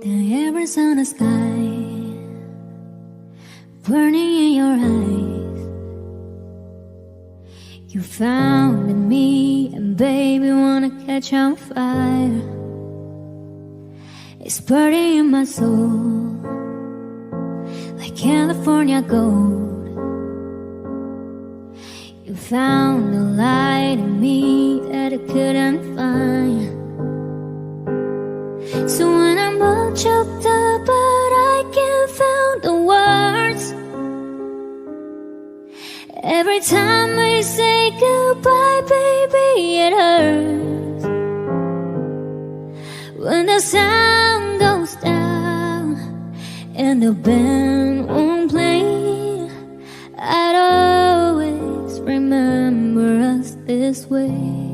The air is on the sky, burning in your eyes. You found in me, and baby, wanna catch on fire. It's burning in my soul, like California gold. You found the light in me that I couldn't find. So when I'm all choked up, but I can't find the words. Every time we say goodbye, baby, it hurts. When the sound goes down and the band won't play, I'd always remember us this way.